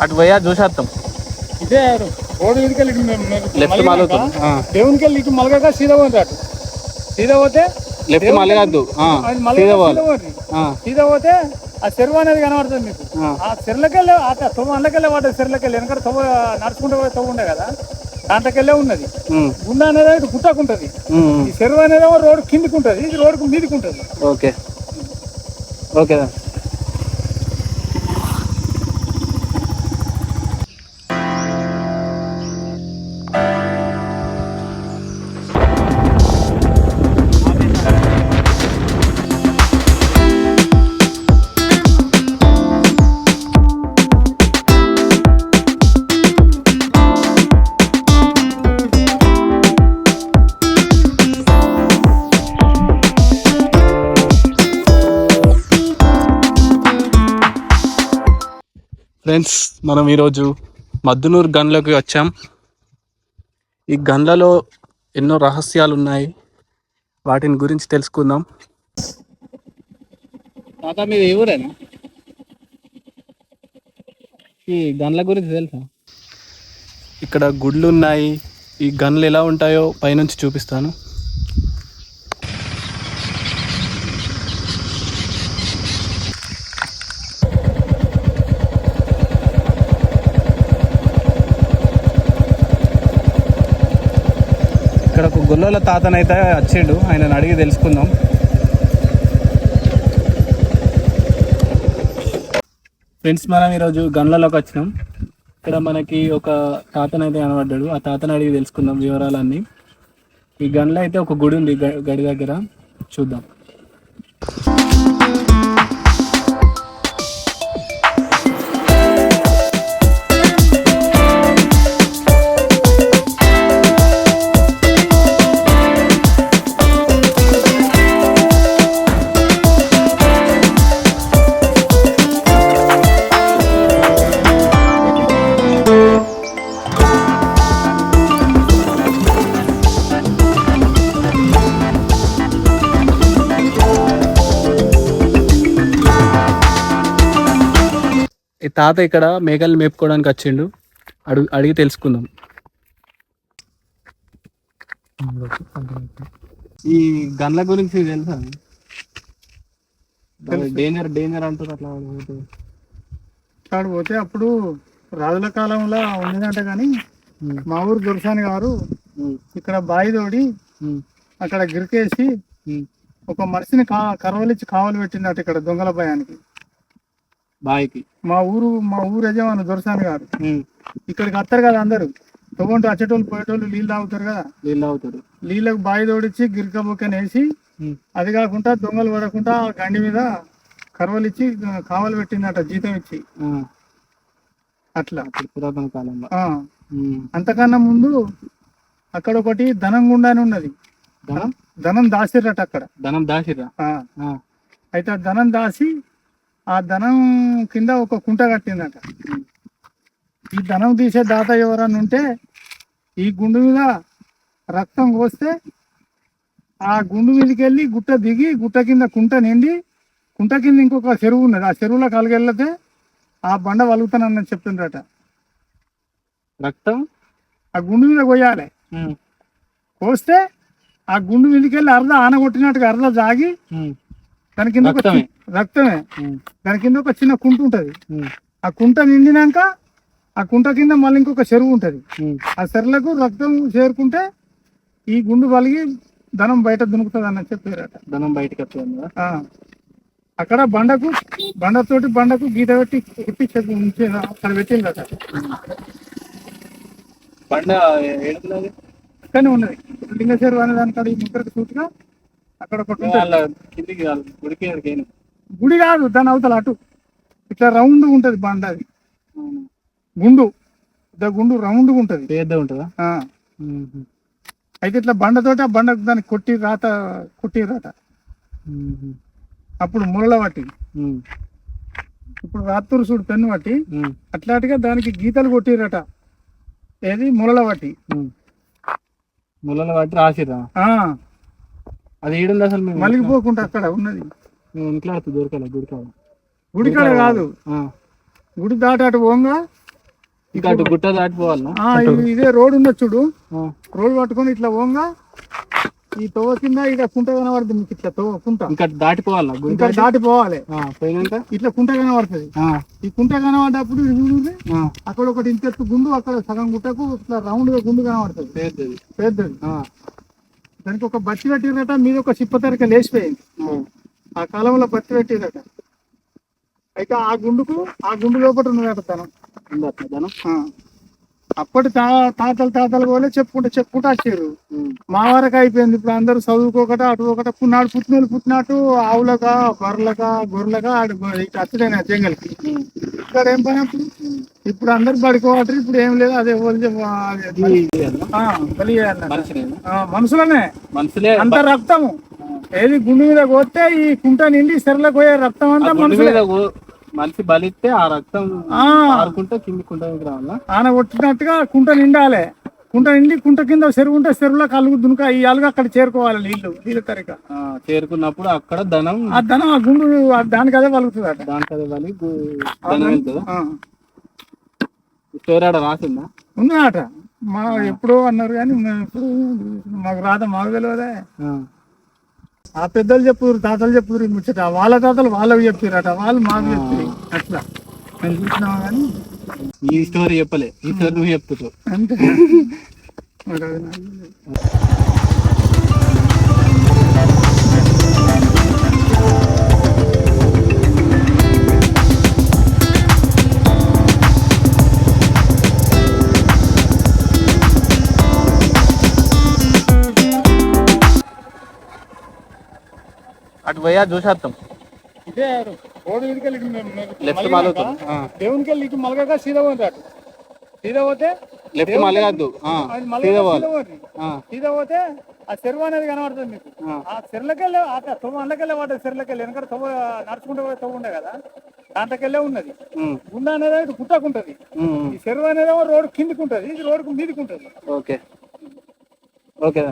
అటు పోయా చూసేస్తాం. ఇదే రోడ్డు ఇదికెళ్ళి లెఫ్ట్ మలుగుతాం. దేవునికి వెళ్ళి ఇటు మలగక సీదా పోతే అటు సీదా పోతే లెఫ్ట్ మలగద్దు, సీదా పోతే ఆ చెరువు అనేది కనబడుతుంది మీకు. ఆ చెరువులకెళ్ళే తొవ్వ అందుకెళ్ళే వాటర్ చెరువులకెళ్ళి వెనక తొవ్వ నడుచుకుంటూ పోయి తొవ్వ ఉండే కదా, దాంట్లోకెళ్ళే ఉన్నది. గుండె అనేది ఇటు గుట్టకుంటది, ఈ చెరువు అనేది రోడ్డు కిందికి ఉంటది, ఇది రోడ్డుకు మీదికి ఉంటది. Okay okay. ఫ్రెండ్స్, మనం ఈరోజు మద్దునూరు గన్లోకి వచ్చాం. ఈ గన్లలో ఎన్నో రహస్యాలు ఉన్నాయి, వాటిని గురించి తెలుసుకుందాం. తాత మీద ఎవరేనా ఈ గన్ల గురించి తెలుసా? ఇక్కడ గుడ్లు ఉన్నాయి. ఈ గన్లు ఎలా ఉంటాయో పైనుంచి చూపిస్తాను. ఇక్కడ ఒక గొల్లల తాతనైతే వచ్చిండు, ఆయనను అడిగి తెలుసుకుందాం. ఫ్రెండ్స్, మనం ఈరోజు గన్లలోకి వచ్చినాం. ఇక్కడ మనకి ఒక తాతనైతే కనబడ్డాడు, ఆ తాతను అడిగి తెలుసుకుందాం వివరాలన్నీ. ఈ గన్లో అయితే ఒక గుడి ఉంది గడి దగ్గర, చూద్దాం. ఈ తాత ఇక్కడ మేకలు మేపుకోవడానికి వచ్చిండు, అడిగి తెలుసుకుందాం. ఈ గన్ల గురించి తెలుసా? డేంజర్ డేంజర్ అంటారు. అట్లా పోతే అప్పుడు రాజుల కాలంలో ఉండేదంట, కానీ మా ఊరు దొరసాని గారు ఇక్కడ బాయి తోడి అక్కడ గిరికేసి ఒక మనిషిని కరవలిచ్చి కావలి పెట్టిందట ఇక్కడ దొంగల భయానికి. బాయికి మా ఊరు యజమాని దొరసాని గారు ఇక్కడికి వస్తారు కదా, అందరు తొవ్వంటూ వచ్చేటోళ్ళు పోయేటోళ్ళు నీళ్ళు తాగుతారు కదా, నీళ్ళకు బాయి తోడిచ్చి గిరిక బొక్కని వేసి, అది కాకుండా దొంగలు పడకుండా గండి మీద కరవలిచ్చి కావలి పెట్టిందట జీతం ఇచ్చి. అట్లా పురాతన కాలంలో. అంతకన్నా ముందు అక్కడ ఒకటి ధనం గుండా అని ఉన్నది. ధనం దాసిర్రట అక్కడ. ధనం దాసిర్రా? అయితే ఆ ధనం దాసి ఆ ధనం కింద ఒక కుంట కట్టిందట. ఈ ధనం తీసే దాత ఎవరన్నా ఉంటే ఈ గుండు మీద రక్తం కోస్తే ఆ గుండు మీదకి వెళ్ళి గుట్ట దిగి గుట్ట కింద కుంట నిండి, కుంట కింద ఇంకొక చెరువు ఉన్నది, ఆ చెరువులో కలిగెళ్ళతే ఆ బండ వలుగుతానని చెప్తుండ్రట. రక్తం ఆ గుండు మీద కొయ్యాలి, కోస్తే ఆ గుండు మీదకి వెళ్ళి అర్ధ ఆన కొట్టినట్టుగా అర్ధ జాగి దాని కింద రక్తమే, దాని కింద ఒక చిన్న కుంట ఉంటది. ఆ కుంట నిండినాక ఆ కుంట కింద మళ్ళీ ఇంకొక చెరువు ఉంటది. ఆ చెరువులకు రక్తం చేరుకుంటే ఈ గుండు పలిగి ధనం బయట దునుకుతుంది అని చెప్పారట. ధనం బయటకు వస్తుంది. అక్కడ బండకు గీత పెట్టి కుట్టి అక్కడ పెట్టిందట. బండ అక్కడనే ఉన్నది లింగ చెరువు అనే దాని కాడ ఈ ముక్కరికి సూటుగా అక్కడ ఒకటి కిందికి గుడి కాదు, దాని అవతల అటు ఇట్లా రౌండ్ ఉంటది బండ. అది గుండు రౌండ్ ఉంటది, పెద్ద ఉంటుందా? అయితే ఇట్లా బండతోటి ఆ బండ దానికి కొట్టిరట. అప్పుడు మురళ పట్టి, ఇప్పుడు రాత్తూరు చూడు పెన్ను పట్టి అట్లాంటిగా దానికి గీతలు కొట్టిరట. ఏది మురళ పట్టి రాసిరా? అది ఏడుంది అసలు? మలిగిపోకుండా అక్కడ ఉన్నది. ఇంట్లో దొరకాలి. గుడికాడ కాదు, గుడి దాటి అటు పోగా ఇంకా అటు గుట్ట దాటిపోవాలనా? ఇదే రోడ్ ఉన్న చూడు, ఆ, రోడ్ పట్టుకొని ఇట్లా పోంగా ఈ తోవ కింద ఇక కుంట కనబడుతుంది మీకు, ఇట్లా తోవ కుంట ఇంకా అటు దాటిపోవాలనా? గుడి ఇంకా దాటిపోవాలి. పోయినాక ఇట్లా కుంట కనబడుతుంది. ఈ కుంట కనబడ్డప్పుడు ఇది చూడండి, అక్కడ ఒకటి ఇంతెత్తు గుండు, అక్కడ సగం గుట్టకు ఇట్లా రౌండ్ గా గుండు కనబడుతుంది, పెద్దది. పెద్దది. దానికి ఒక బట్టి పెట్టిరట, మీద ఒక చిప్పతరిక లేచిపోయింది. ఆ కాలంలో బట్టి పెట్టిరట. అయితే ఆ గుండు లోపల ఉన్నదట ధనం. ధనం అప్పటి తాతలు పోలే చెప్పుకుంటూ వచ్చారు. మా వరకు అయిపోయింది. ఇప్పుడు అందరూ చదువుకోకట అటు ఒకట పున్నాడు పుట్టినట్టు ఆవులక గొర్రెలక అచ్చడైనా జంగల్కి. ఇక్కడ ఏం పని అప్పుడు? ఇప్పుడు అందరు పడుకోవాలి. ఇప్పుడు ఏం లేదు, అదే మనుషులనే అంత రక్తము. ఏది గుండు మీద పోతే ఈ కుంట నిండి సెరలకు పోయే రక్తం అంతా మనుషులే. మనిషి బలిస్తే ఆ రక్తం ఆరుకుంటే కింది కుంట రావాలా? ఆన కొట్టినట్టుగా కుంట నిండాలి. కుంట నిండి కుంట కింద చెరువు ఉంటే చెరువులో కలుగు దునుక ఈ అలుగు అక్కడ చేరుకోవాలి. నీళ్ళు తరిక చేరుకున్నప్పుడు అక్కడ ధనం ఆ గుండు దానికి అదే వలుగుతుంది అట. దానికి అదే వలి ధనం వెళ్తుందా? స్టోరీ ఆడ రాసిందా? ఉందట. మా ఎప్పుడో అన్నారు కానీ ఇప్పుడు మాకు మాకు తెలియదే. ఆ పెద్దలు చెప్పురు, తాతలు చెప్పురు ముచ్చట. వాళ్ళ తాతలు వాళ్ళకి చెప్పారట, వాళ్ళు మాకు చెప్పారు. అట్లా నేను చూసినావా కానీ ఈ స్టోరీ చెప్పలే, ఈ స్టోరీ నువ్వు చెప్తావు అంటే. అటు పోయా చూసేస్తాం. ఇదే రోడ్డు వీడికెళ్ళి దేవునికి వెళ్ళి మలగక సీదా పోతే అటు సీదా పోతే లెఫ్ట్ మలగద్దు, సీదా పోతే ఆ చెరువు అనేది కనబడుతుంది మీకు. ఆ చెరువులకెళ్ళే తొవ్వ అండ్లకెళ్ళే వాటర్ చెరువులకెళ్ళి వెనక తొవ్వ నడుచుకుంటూ పోయి తొవ్వ ఉండే కదా, దాంట్లోకెళ్ళే ఉన్నది. గుండ అనేది ఇటు గుట్టకుంటది, ఈ చెరువు అనేది రోడ్డు కిందికి ఉంటది, ఇది రోడ్డు మీదికి ఉంటది. Okay okay.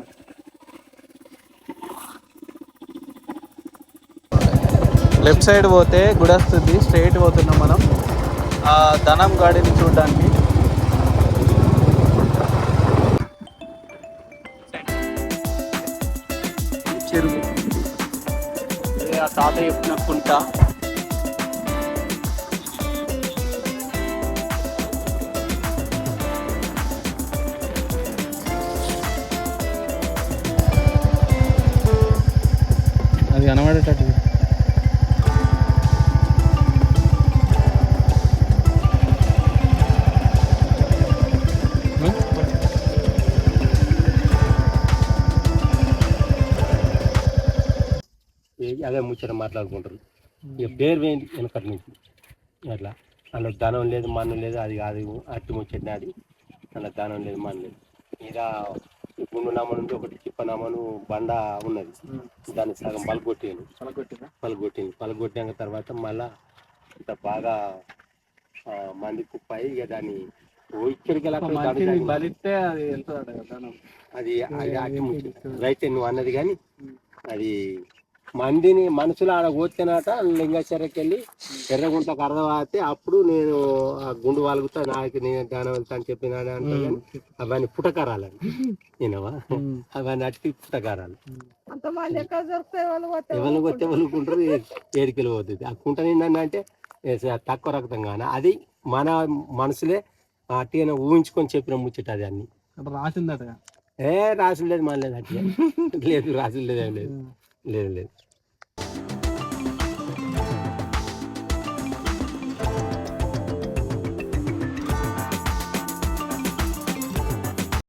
లెఫ్ట్ సైడ్ పోతే గుడి వస్తుంది, స్ట్రైట్ పోతున్నాం మనం ఆ ధనం గాడిని చూడడానికి. చెరువు ఆ తాత చెప్పిన కుంట. అది కనబడేటట్టు అదే ముచ్చట మాట్లాడుకుంటారు. ఇక పేరు వేయండి వెనకటి నుంచి అట్లా. అందులో ధనం లేదు మన్ను లేదు, అది కాదు అట్టి ముచ్చట. అది అందులో ధనం లేదు మన్ను లేదు. ఇలా గుండు నామ నుండి ఒకటి చిప్పనామను బండ ఉన్నది, దాన్ని సగం పలగొట్టింది. తర్వాత మళ్ళా ఇంత బాగా మంది కుప్పాయి. ఇక దాన్ని ఇక్కడికి అది అట్టి ముచ్చట. రైతే నువ్వు అన్నది కానీ అది మందిని మనుషులు ఆడ పోతేనట లింగాచర్యకి వెళ్ళి ఎర్రగుంటకు అర్థమైతే అప్పుడు నేను ఆ గుండు వాలుగుతా నాకు నేను దానం వెళ్తా అని చెప్పినాడు అంటే. అవన్నీ పుటకారాలని నేనవా, అవన్నీ అట్టి పుటకారాలు. ఎవరు వచ్చే వాళ్ళుకుంటారు, ఏడికెళ్ళి పోతుంది. ఆ కుంట నిండంటే తక్కువ రక్తం కానీ అది మన మనసులే అట్టి ఊహించుకొని చెప్పిన ముచ్చట. అది అన్ని రాసిందట. రాసులు లేదు మన లేదు, అట్లా లేదు రాసులు లేదు, లేదు లేదు.